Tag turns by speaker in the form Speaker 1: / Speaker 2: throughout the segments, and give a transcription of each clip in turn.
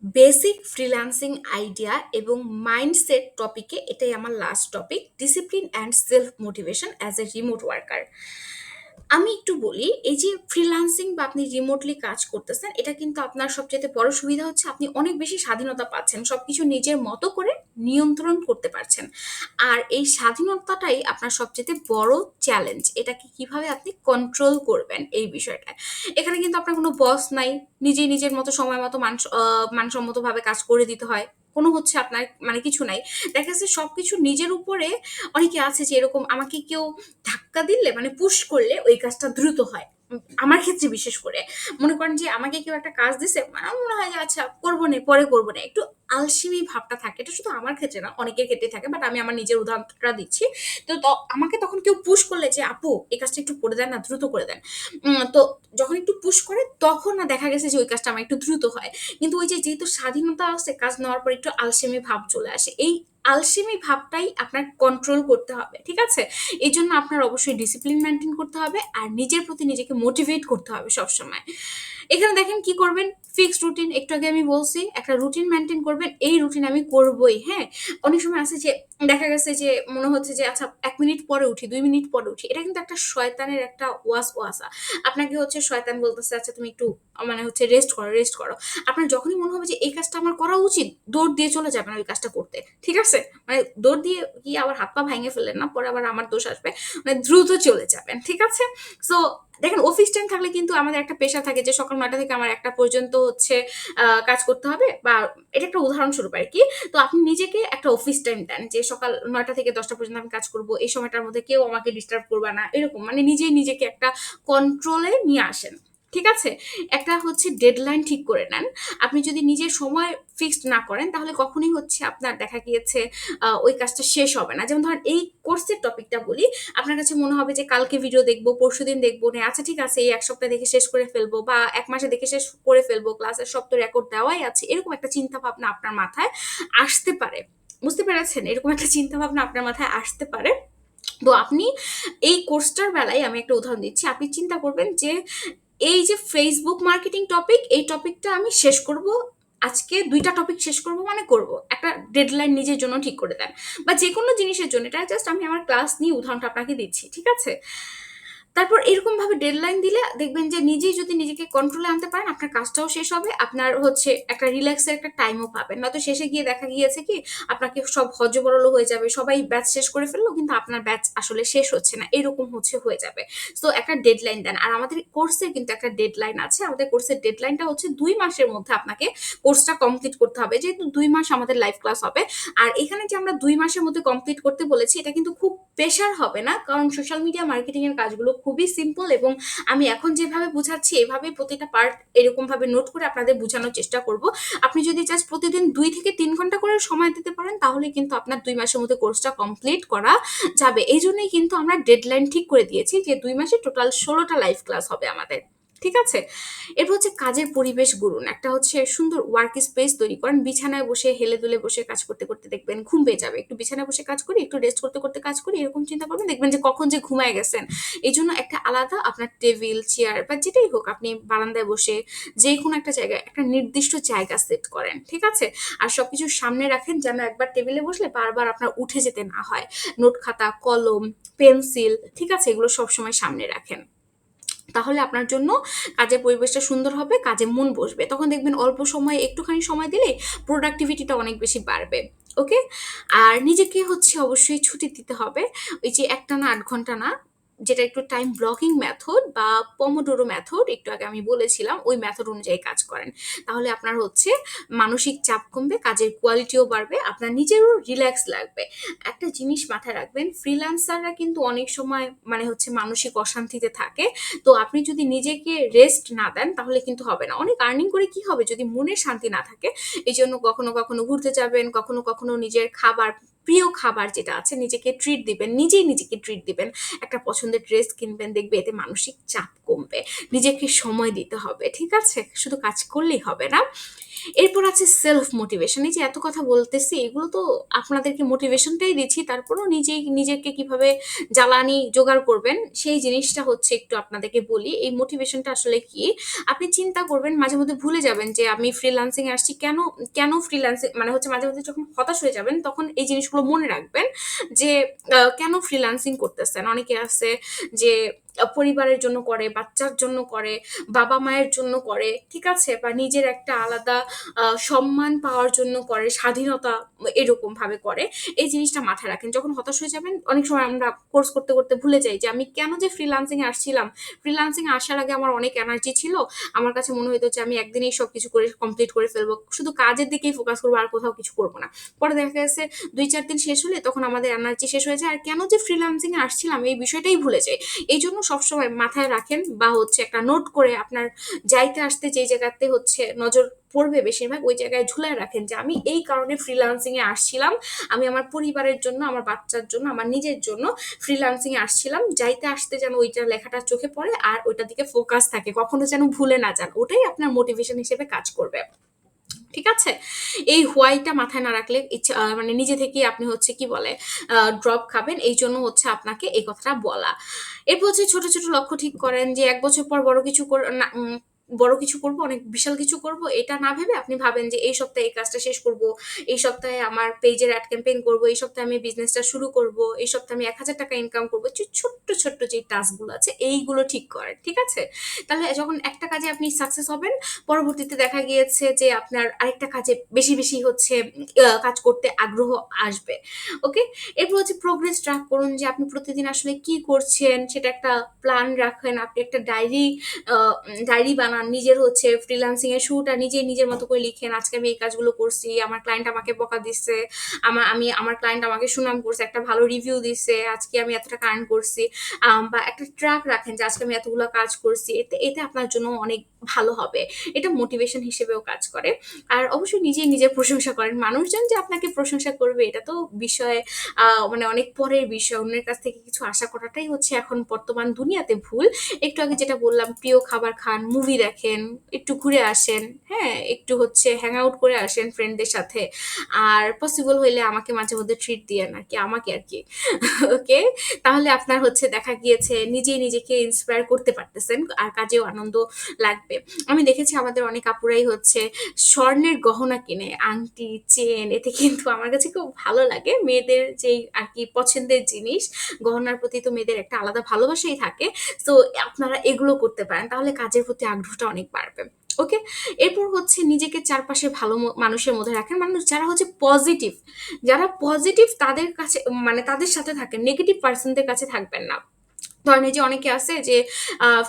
Speaker 1: Basic freelancing idea এবং mindset টপিকে এটাই আমার last topic, discipline and self motivation as a remote worker. আমি একটু বলি, এই যে ফ্রিল্যান্সিং বা আপনি রিমোটলি কাজ করতেছেন, এটা কিন্তু আপনার সবচেয়ে বড় সুবিধা হচ্ছে আপনি অনেক বেশি স্বাধীনতা পাচ্ছেন, সবকিছু নিজের মতো করে নিয়ন্ত্রণ করতে পারছেন। আর এই স্বাধীনতাটাই আপনার সবচেয়ে বড় চ্যালেঞ্জ, এটাকে কিভাবে আপনি কন্ট্রোল করবেন এই বিষয়টা। এখানে কিন্তু আপনার কোনো বস নাই, নিজেই নিজের মতো সময় মতো মানসম্মতভাবে কাজ করে দিতে হয়, কোনো হচ্ছে আপনার মানে কিছু নাই। দেখা যাচ্ছে সবকিছু নিজের উপরে। অনেকে আছে যে এরকম, আমাকে কেউ ধাক্কা দিলে মানে পুশ করলে ওই কাজটা দ্রুত হয়। আমার ক্ষেত্রে বিশেষ করে মনে করেন যে আমাকে কেউ একটা কাজ দিছে, আমার মনে হয় যে আচ্ছা করবো না, পরে করবো না, একটু আলসেমি ভাবটা থাকে। এটা শুধু আমার ক্ষেত্রে না, অনেকের ক্ষেত্রে থাকে, বাট আমি আমার নিজের উদাহরণটা দিচ্ছি। তো আমাকে তখন কেউ পুশ করলে যে আপু এই কাজটা একটু করে দেন না, দ্রুত করে দেন। তো যখন একটু পুশ করে তখন না দেখা গেছে যে ওই কাজটা আমার একটু দ্রুত হয়। কিন্তু ওই যে যেহেতু স্বাধীনতা আছে, কাজ নেওয়ার পর একটু আলসেমি ভাব চলে আসে। এই আলসেমি ভাবটাই আপনার কন্ট্রোল করতে হবে, ঠিক আছে? এই জন্য আপনার অবশ্যই ডিসিপ্লিন মেনটেন করতে হবে আর নিজের প্রতি নিজেকে মোটিভেট করতে হবে সবসময়। এখানে দেখেন কি করবেন, ফিক্সড রুটিন, একটু আগে আমি বলছি একটা রুটিন মেনটেন করবেন, এই রুটিন আমি করবই। হ্যাঁ, অনেক সময় আছে যে দেখা গেছে যে মনে হচ্ছে যে আচ্ছা 1 মিনিট পরে উঠি, 2 মিনিট পরে উঠি, এটা কিন্তু একটা শয়তানের একটা ওয়াসওয়াসা। আপনাকে হচ্ছে শয়তান বলতেছে আচ্ছা তুমি একটু মানে হচ্ছে রেস্ট করো, রেস্ট করো। আপনার যখনই মনে হবে যে এই কাজটা আমার করা উচিত, দৌড় দিয়ে চলে যাবেন ওই কাজটা করতে, ঠিক আছে? মানে দৌড় দিয়ে গিয়ে আবার হাত পা ভেঙে ফেললেন না, পরে আবার আমার দোষ আসবে। মানে দ্রুত চলে যাবেন, ঠিক আছে? সো দেখেন, অফিস টাইম থাকলে কিন্তু আমাদের একটা পেশা থাকে যে সকাল 9টা থেকে আমার 1টা পর্যন্ত হচ্ছে কাজ করতে হবে, বা এটা একটা উদাহরণস্বরূপ আর কি। তো আপনি নিজেকে একটা অফিস টাইম দেন যে সকাল 9টা থেকে 10টা পর্যন্ত আমি কাজ করব, এই সময়টার মধ্যে কেউ আমাকে ডিস্টার্ব করবে না, এরকম মানে নিজেই নিজেকে একটা কন্ট্রোলে নিয়ে আসেন, ঠিক আছে? একটা হচ্ছে ডেডলাইন ঠিক করে নেন। আপনি যদি নিজের সময় ফিক্সড না করেন তাহলে কখনোই হচ্ছে আপনার দেখা গিয়েছে ওই কাজটা শেষ হবে না। যেমন ধরেন এই কোর্সের টপিকটা বলি, আপনার কাছে মনে হবে যে কালকে ভিডিও দেখবো, পরশুদিন দেখবো না, আচ্ছা ঠিক আছে এই 1 সপ্তাহ দেখে শেষ করে ফেলবো, বা 1 মাসে দেখে শেষ করে ফেলবো, ক্লাসের সব তো রেকর্ড দেওয়াই আছে, এরকম একটা চিন্তা ভাবনা আপনার মাথায় আসতে পারে। বুঝতে পেরেছেন? এরকম একটা চিন্তা ভাবনা আপনার মাথায় আসতে পারে। তো আপনি এই কোর্সটার বেলায় আমি একটা উদাহরণ দিচ্ছি, আপনি চিন্তা করবেন যে এই যে ফেসবুক মার্কেটিং টপিক, এই টপিকটা আমি শেষ করব, আজকে 2টা টপিক শেষ করব মানে করব। একটা ডেডলাইন নিজের জন্য ঠিক করে দেন, বা যে কোনো জিনিসের জন্য। এটা জাস্ট আমি আমার ক্লাস নিয়ে উদাহরণটা আপনাকে দিচ্ছি, ঠিক আছে? তারপর এরকম ভাবে ডেডলাইন দিলে দেখবেন যে নিজেই যদি নিজেকে কন্ট্রোলে আনতে পারেন, আপনার কাজটাও শেষ হবে, আপনার হচ্ছে একটা রিল্যাক্সের একটা টাইমও পাবেন। নয়তো শেষে গিয়ে দেখা গিয়েছে কি আপনাকে সব হযবরল হয়ে যাবে, সবাই ব্যাচ শেষ করে ফেললো কিন্তু আপনার ব্যাচ আসলে শেষ হচ্ছে না, এরকম হচ্ছে হয়ে যাবে। তো একটা ডেডলাইন দেন। আর আমাদের কোর্সের কিন্তু একটা ডেডলাইন আছে, আমাদের কোর্সের ডেডলাইনটা হচ্ছে 2 মাসের মধ্যে আপনাকে কোর্সটা কমপ্লিট করতে হবে, যেহেতু 2 মাস আমাদের লাইভ ক্লাস হবে। আর এখানে যে আমরা 2 মাসের মধ্যে কমপ্লিট করতে বলেছি, এটা কিন্তু খুব প্রেশার হবে না, কারণ সোশ্যাল মিডিয়া মার্কেটিং এর কাজগুলো খুবই সিম্পল, এবং আমি এখন যেভাবে বুঝাচ্ছি এভাবে প্রতিটা পার্ট এরকম ভাবে নোট করে আপনাদের বোঝানোর চেষ্টা করব। আপনি যদি জাস্ট প্রতিদিন 2 থেকে 3 ঘন্টা করে সময় দিতে পারেন তাহলে কিন্তু আপনার 2 মাসের মধ্যে কোর্সটা কমপ্লিট করা যাবে। এই জন্যই কিন্তু আমরা ডেডলাইন ঠিক করে দিয়েছি যে 2 মাসে টোটাল 16টা লাইভ ক্লাস হবে আমাদের, ঠিক আছে? এরপর হচ্ছে কাজের পরিবেশ গড়ুন। একটা হচ্ছে সুন্দর ওয়ার্ক স্পেস তৈরি করেন। বিছানায় বসে হেলে দুলে বসে কাজ করতে করতে দেখবেন ঘুম পেয়ে যাবে। একটু বিছানায় বসে কাজ করি, একটু রেস্ট করতে করতে কাজ করি, এরকম চিন্তা করবেন, দেখবেন যে কখন যে ঘুমায় গেছেন। এই জন্য একটা আলাদা আপনার টেবিল চেয়ার বা যেটাই হোক, আপনি বারান্দায় বসে যে কোনো একটা জায়গায় একটা নির্দিষ্ট জায়গা সেট করেন, ঠিক আছে? আর সবকিছু সামনে রাখেন যেন একবার টেবিলে বসলে বারবার আপনার উঠে যেতে না হয়। নোট খাতা, কলম, পেন্সিল, ঠিক আছে, এগুলো সবসময় সামনে রাখেন। তাহলে আপনার জন্য কাজের পরিবেশটা সুন্দর হবে, কাজে মন বসবে। তখন দেখবেন অল্প সময়ে একটুখানি সময় দিলে প্রোডাক্টিভিটিটা অনেক বেশি বাড়বে। ওকে? আর নিজেকে হচ্ছে অবশ্যই ছুটি দিতে হবে। ওই যে একটানা 8 ঘন্টা না, যেটা একটু টাইম ব্লকিং মেথড বা পমোডোরো মেথড একটু আগে আমি বলেছিলাম, ওই মেথড অনুযায়ী কাজ করেন। তাহলে আপনার হচ্ছে মানসিক চাপ কমবে, কাজের কোয়ালিটিও বাড়বে, আপনার নিজেরও রিল্যাক্স লাগবে। একটা জিনিস মাথায় রাখবেন, ফ্রিল্যান্সাররা কিন্তু অনেক সময় মানে হচ্ছে মানসিক অশান্তিতে থাকে। তো আপনি যদি নিজেকে রেস্ট না দেন তাহলে কিন্তু হবে না। অনেক আর্নিং করে কি হবে যদি মনে শান্তি না থাকে? এই জন্য কখনো কখনো ঘুরতে যাবেন, কখনো কখনো নিজের খাবার প্রিয় খাবার যেটা আছে নিজেকে ট্রিট দিবেন, নিজেই নিজেকে ট্রিট দিবেন, একটা পছন্দের ড্রেস কিনবেন, দেখবে এতে মানসিক চাপ কমবে। নিজেকে সময় দিতে হবে, ঠিক আছে? শুধু কাজ করলেই হবে না। এরপর আছে সেলফ মোটিভেশন। এই যে এত কথা বলতেছি, এগুলো তো আপনাদেরকে মোটিভেশনটাই দিচ্ছি, তারপরেও নিজেই নিজেকে কিভাবে জ্বালানি জোগাড় করবেন সেই জিনিসটা হচ্ছে একটু আপনাদেরকে বলি। এই মোটিভেশনটা আসলে কি, আপনি চিন্তা করবেন, মাঝে মধ্যে ভুলে যাবেন যে আমি ফ্রিল্যান্সিং আসছি কেন, কেন ফ্রিল্যান্সিং মানে হচ্ছে মাঝে মধ্যে যখন হতাশ হয়ে যাবেন তখন এই জিনিসগুলো মনে রাখবেন যে কেন ফ্রিল্যান্সিং করতেছেন। অনেকে আছে যে পরিবারের জন্য করে, বাচ্চার জন্য করে, বাবা মায়ের জন্য করে, ঠিক আছে, বা নিজের একটা আলাদা সম্মান পাওয়ার জন্য করে, স্বাধীনতা এরকম ভাবে করে। এই জিনিসটা মাথায় রাখেন। যখন হতাশ হয়ে যাবেন, অনেক সময় আমরা কোর্স করতে করতে ভুলে যাই যে আমি কেন যে ফ্রিল্যান্সিং এ আসছিলাম। ফ্রিল্যান্সিং এ আসার আগে আমার অনেক এনার্জি ছিল, আমার কাছে মনে হতো যে আমি একদিনেই সবকিছু করে কমপ্লিট করে ফেলবো, শুধু কাজের দিকেই ফোকাস করবো, আর কোথাও কিছু করবো না। পরে দেখা গেছে 2-4 দিন শেষ হলে তখন আমাদের এনার্জি শেষ হয়ে যায়, আর কেন যে ফ্রিল্যান্সিং এ আসছিলাম এই বিষয়টাই ভুলে যাই। এই জন্য সবসময় মাথায় রাখেন, বা হচ্ছে একটা নোট করে আপনার যাইতে আসতে যেই জায়গাতে হচ্ছে নজর পড়বে বেশিরভাগ, ওই জায়গায় ঝুলায় রাখেন যে আমি এই কারণে ফ্রিল্যান্সিং এ আসছিলাম। আমি আমার পরিবারের জন্য, আমার বাচ্চার জন্য, আমার নিজের জন্য ফ্রিল্যান্সিং এ আসছিলাম। যাইতে আসতে যেন ওইটা লেখাটা চোখে পড়ে আর ওইটার দিকে ফোকাস থাকে, কখনো যেন ভুলে না যান। ওটাই আপনার মোটিভেশন হিসেবে কাজ করবে, ঠিক আছে? এই হোয়াইটা মাথায় না রাখলে ইচ্ছা মানে নিজে থেকেই আপনি হচ্ছে কি বলে ড্রপ খাবেন। এই জন্য হচ্ছে আপনাকে এই কথাটা বলা। এরপর হচ্ছে ছোট ছোট লক্ষ্য ঠিক করেন যে 1 বছর পর বড় কিছু না, বড় কিছু করব, অনেক বিশাল কিছু করব, এটা না ভেবে আপনি ভাবেন যে এই সপ্তাহে এই কাজটা শেষ করব, এই সপ্তাহে আমার পেজের অ্যাড ক্যাম্পেইন করব, এই সপ্তাহে আমি বিজনেসটা শুরু করব, এই সপ্তাহে আমি 1,000 টাকা ইনকাম করবো। ছোট্ট ছোট্ট যে টাস্কগুলো আছে এইগুলো ঠিক করেন, ঠিক আছে? তাহলে যখন একটা কাজে আপনি সাকসেস হবেন, পরবর্তীতে দেখা গিয়েছে যে আপনার আরেকটা কাজে বেশি বেশি হচ্ছে কাজ করতে আগ্রহ আসবে। ওকে? এরপর হচ্ছে প্রোগ্রেস ট্র্যাক করুন যে আপনি প্রতিদিন আসলে কি করছেন, সেটা একটা প্ল্যান রাখেন। আপনি একটা ডায়েরি বানান, নিজের হচ্ছে ফ্রিল্যান্সিং এর শুরুটা নিজে নিজের মতো করে লিখেন। আজকে আমি এই কাজগুলো করছি, আমার ক্লায়েন্ট আমাকে বকা দিচ্ছে, আমার ক্লায়েন্ট আমাকে সুনাম করছে, একটা ভালো রিভিউ দিচ্ছে, আজকে আমি এত টাকা আর্ন করছি। বা একটা ট্র্যাক রাখেন যে আজকে আমি এতগুলো কাজ করছি। এতে এতে আপনার জন্য অনেক ভালো হবে। এটা মোটিভেশন হিসেবেও কাজ করে। আর অবশ্যই নিজেই নিজের প্রশংসা করেন। মানুষজন যে আপনাকে প্রশংসা করবে এটা তো বিষয় মানে অনেক পরের বিষয়। অন্যের কাছ থেকে কিছু আশা করাটাই হচ্ছে এখন বর্তমান দুনিয়াতে ভুল। একটু আগে যেটা বললাম, প্রিয় খাবার খান, মুভি দেখেন, একটু ঘুরে আসেন, হ্যাঁ? একটু হচ্ছে হ্যাং আউট করে আসেন ফ্রেন্ডদের সাথে। আর পসিবল হইলে আমাকে মাঝে মধ্যে ট্রিট দিয়েন আরকি, আমাকে আরকি। ওকে? তাহলে আপনার হচ্ছে দেখা গিয়েছে নিজেই নিজেকে ইন্সপায়ার করতে পারতেছেন, আর কাজেও আনন্দ লাগবে। আমি দেখেছি আমাদের অনেক আপুরাই হচ্ছে স্বর্ণের গহনা কিনে, আংটি, চেন, এতে কিন্তু আমার কাছে খুব ভালো লাগে। মেয়েদের যেই আরকি পছন্দের জিনিস, গহনার প্রতি তো মেয়েদের একটা আলাদা ভালোবাসাই থাকে। সো আপনারা এগুলো করতে পারেন। তাহলে কাজের প্রতি আগ্রহটা অনেক বাড়বে। ওকে? এরপর হচ্ছে নিজেকে চারপাশে ভালো মানুষের মধ্যে রাখেন। মানুষ যারা হচ্ছে পজিটিভ, যারা পজিটিভ তাদের কাছে মানে তাদের সাথে থাকেন। নেগেটিভ পারসনদের কাছে থাকবেন না। ধরেন এই যে অনেকে আছে যে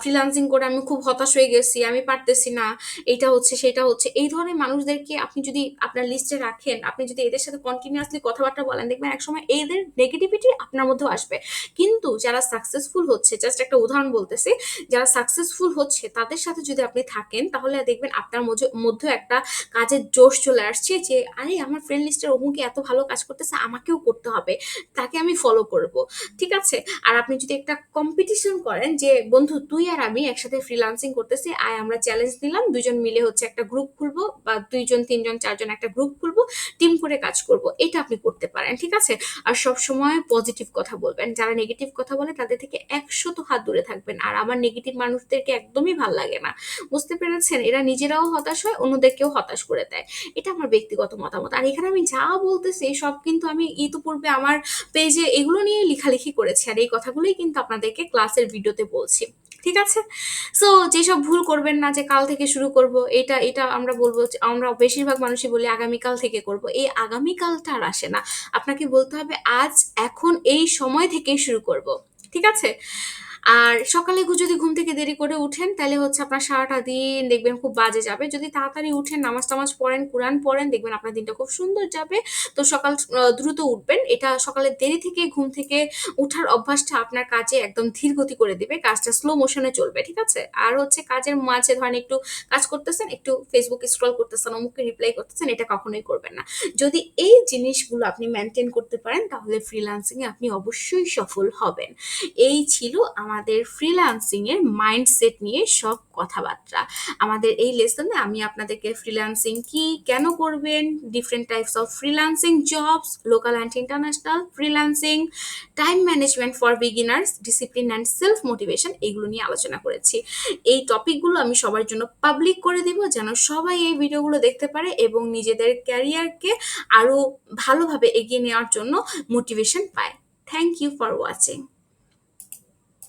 Speaker 1: ফ্রিল্যান্সিং করে আমি খুব হতাশ হয়ে গেছি, আমি পারতেছি না, এইটা হচ্ছে সেটা হচ্ছে। এই ধরনের মানুষদেরকে আপনি যদি আপনার লিস্টে রাখেন, আপনি যদি এদের সাথে কন্টিনিউয়াসলি কথাবার্তা বলেন, দেখবেন একসময় এদের নেগেটিভিটি আপনার মধ্যেও আসবে। কিন্তু যারা সাকসেসফুল হচ্ছে, জাস্ট একটা উদাহরণ বলতেছি, যারা সাকসেসফুল হচ্ছে তাদের সাথে যদি আপনি থাকেন তাহলে দেখবেন আপনার মধ্যেও একটা কাজের জোশ চলে আসছে যে আরে আমার ফ্রেন্ড লিস্টের অমুকে এত ভালো কাজ করতেছে, আমাকেও করতে হবে, তাকে আমি ফলো করব। ঠিক আছে? আর আপনি যদি একটা কম্পিটিশন করেন যে বন্ধু তুই আর আমি একসাথে ফ্রিল্যান্সিং করতেছি, আয় আমরা চ্যালেঞ্জ নিলাম, দুজন মিলে হচ্ছে একটা গ্রুপ খুলবো, বা 2 জন 3 জন 4 জন একটা গ্রুপ খুলবো, টিম করে কাজ করব, এটা আপনি করতে পারেন, ঠিক আছে? আর সব সময় পজিটিভ কথা বলবেন। যারা নেগেটিভ কথা বলে তাদের থেকে 100 হাত দূরে থাকবেন। আর আমার নেগেটিভ মানুষদেরকে একদমই ভাল লাগে না, বুঝতে পেরেছেন? এরা নিজেরাও হতাশ হয়, অন্যদেরকেও হতাশ করে দেয়। এটা আমার ব্যক্তিগত মতামত। আর এখানে আমি যা বলতেছি সব কিন্তু আমি ইতিপূর্বে আমার পেজে এগুলো নিয়ে লেখালেখি করেছি, আর এই কথাগুলোই কিন্তু আপনাদেরকে ক্লাসের ভিডিওতে বলছি, ঠিক আছে? সো যেসব ভুল করবেন না যে কাল থেকে শুরু করব, এটা এটা আমরা বলবো আমরা বেশিরভাগ মানুষই বলি আগামীকাল থেকে করব। এই আগামীকালটা আর আসে না। আপনাকে বলতে হবে আজ, এখন, এই সময় থেকেই শুরু করব, ঠিক আছে? আর সকালে যদি ঘুম থেকে দেরি করে উঠেন তাহলে হচ্ছে আপনার সারাটা দিন দেখবেন খুব বাজে যাবে। যদি তাড়াতাড়ি উঠেন, নামাজ টামাজ পড়েন, কোরআন পড়েন, দেখবেন আপনার দিনটা খুব সুন্দর যাবে। তো সকাল দ্রুত উঠবেন। এটা সকালের দেরি থেকে ঘুম থেকে উঠার অভ্যাসটা আপনার কাজে একদম ধীর গতি করে দিবে, কাজটা স্লো মোশনে চলবে, ঠিক আছে? আর হচ্ছে কাজের মাঝে ধরেন একটু কাজ করতেছেন, একটু ফেসবুক স্ক্রল করতেছেন, অমুককে রিপ্লাই করতেছেন, এটা কখনোই করবেন না। যদি এই জিনিসগুলো আপনি মেনটেন করতে পারেন তাহলে ফ্রিল্যান্সিং এ আপনি অবশ্যই সফল হবেন। এই ছিল আমাদের ফ্রিল্যান্সিং এর মাইন্ডসেট নিয়ে সব কথাবার্তা। আমাদের এই লেসনে আমি আপনাদেরকে ফ্রিল্যান্সিং কি, কেন করবেন, different types of freelancing jobs, local and international freelancing, time management for beginners, discipline and self motivation, এগুলো নিয়ে আলোচনা করেছি। এই টপিকগুলো আমি সবার জন্য পাবলিক করে দিব যেন সবাই এই ভিডিওগুলো দেখতে পারে এবং নিজেদের ক্যারিয়ারকে আরো ভালোভাবে এগিয়ে নেওয়ার জন্য মোটিভেশন পায়। Thank you for watching.